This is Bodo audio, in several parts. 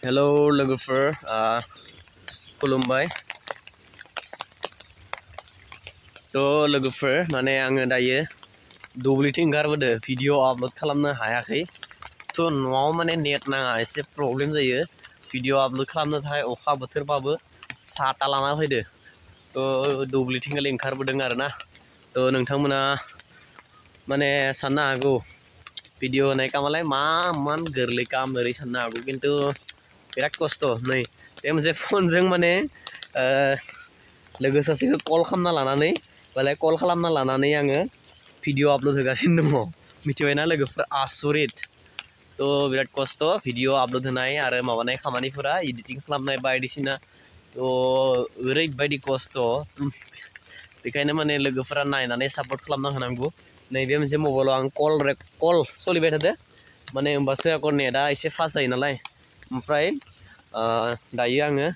Hello लोगोफोर खुलुमबाय लोगोफोर माने आङो दायो दुब्लिथिं ओंखारबोदो भिडिअ आपल'ड खालामनो हायाखै न'आव माने नेट नाङा एसे प्रब्लेम जायो भिडिअ आपल'ड खालामनो थाखाय अखा बोथोरबाबो साथा लाना फैदो दुब्लिथिं ओंखारबोदों आरोना नोंथांमोना माने साननो हागौ भिडिअ होनाय कामालाय मान गोरलै काम ओरै साननो हागौ खिन्थु बिराद खस्थ' नै बे मोनसे फनजों माने लोगो सासेखौ कल खालामना लानानै आङो भिडिअ आपल'ड होगासिनो दङ मिथिबायना लोगोफोर आसरित बिराद खस्थ' भिडिअ आपल'ड होनाय आरो माबानाय खामानिफोरा एडिटिं खालामनाय बायदिसिना ओरैबायदि खस्थ' बेखायनो माने लोगोफोरा नायनानै सापर्ट खालामना होनांगौ नैबे मोनसे मबाइलाव आं कल सोलिबाय थादो माने होमबासो आंखौ नेटआ एसे फास्ट जायो नालाय ओमफ्राय दायो आङो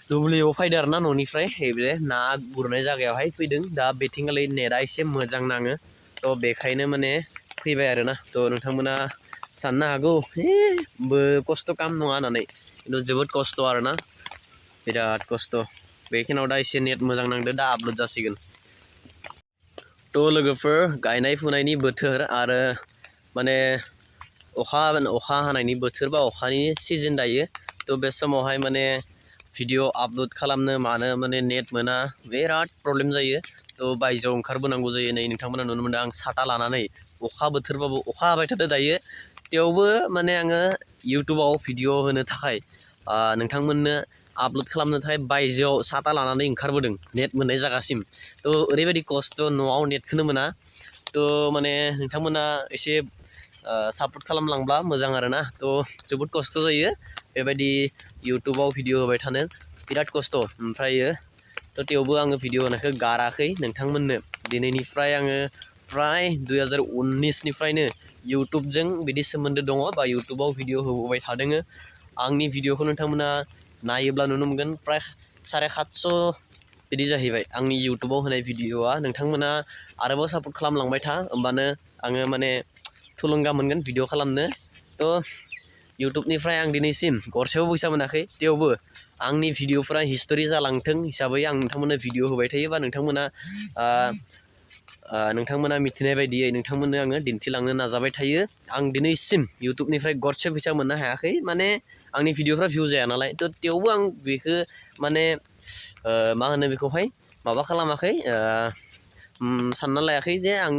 दुब्लियाव फैदों आरोना न'निफ्राय बे ना गुरनाय जायगायावहाय फैदों दा बेथिंगालि नेटआ एसे मोजां नाङो बेखायनो माने फैबाय आरोना नोंथांमोना साननो हागौ खस्थ' काम नङा होननानै खिन्थु जोबोद खस्थ' आरोना बिराद खस्थ' बेखिनियाव दा एसे नेट मोजां नांदो दा आपल'ड जासिगोन लोगोफोर गायनाय फुनायनि बोथोर आरो माने अखा हानायनि बोथोर बा अखानि सिजन दायो बे समावहाय माने भिडिअ आपल'ड खालामनो मानो माने नेट मोना बिराद प्रब्लेम जायो बायजोआव ओंखारबोनांगौ जायो नै नोंथांमोना नुनो मोनदों आं साथा लानानै अखा बोथोरबाबो अखा हाबाय थादों दायो थेवबो माने आङो इउटुबाव भिडिअ होनो थाखाय नोंथांमोननो आपल'ड खालामनो थाखाय बायजोआव साथा लानानै ओंखारबोदों नेट मोननाय जागासिम ओरैबायदि खस्थ' न'आव नेटखौनो मोना माने नोंथांमोना एसे सापर्ट खालामलांब्ला मोजां आरोना जोबोद खस्थ' जायो बेबायदि इउटुबाव भिडिअ होबाय थानो बिराद खस्थ' ओमफ्रायो थेवबो आङो भिडिअ होनायखौ गाराखै नोंथांमोननो दिनैनिफ्राय आङो प्राय 2019निफ्रायनो इउटुबजों बिदि सोमोन्दो दङ बा इउटुबाव भिडिअ होबोबाय थादों आंनि भिडिअखौ नोंथांमोना नायोब्ला नुनो मोनगोन प्राय 750 बिदि जाहैबाय आंनि इउटुबाव होनाय भिडिअआ नोंथांमोना आरोबाव सापर्ट खालामलांबाय था होमबानो आङो माने थुलुंगा मोनगोन भिडिअ खालामनो इउटुबनिफ्राय आं दिनैसिम गरसेबो फैसा मोनाखै थेवबो आंनि भिडिअफोरा हिस्ट'रि जालांथों हिसाबै आं नोंथांमोननो भिडिअ होबाय थायो बा नोंथांमोना मिथिनाय बायदियै नोंथांमोननो आङो दिन्थिलांनो नाजाबाय थायो आं दिनैसिम इउटुबनिफ्राय गरसे फैसा मोननो हायाखै माने आंनि भिडिअफ्रा भिउ जाया नालाय थेवबो आं बेखौ माने मा होनो बेखौहाय माबा खालामाखै सानना लायाखै जे आं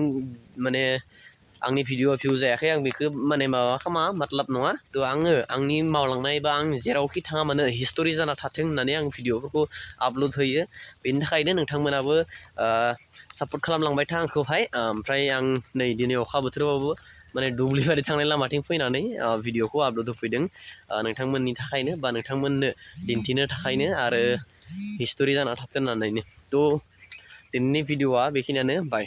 माने आंनि भिडिअआ भिउ जायाखै आं बेखौ माने माबा खालामा मातलाब नङा आङो आंनि मावलांनाय बा आं जेरावखि थाङा मानो हिस्ट'रि जाना थाथों होननानै आं भिडिअफोरखौ आपल'ड होयो बेनि थाखायनो नोंथांमोनाबो सापर्ट खालामलांबाय था आंखौहाय ओमफ्राय आं नै दिनै अखा बोथोरबाबो माने दुब्लिबारि थांनाय लामाथिं फैनानै भिडिअखौ आपल'ड होफैदों नोंथांमोननि थाखायनो बा नोंथांमोननो दिन्थिनो थाखायनो आरो हिस्ट'रि जाना थाथों होननानैनो दिनैनि भिडिअआ बेखिनियानो बाय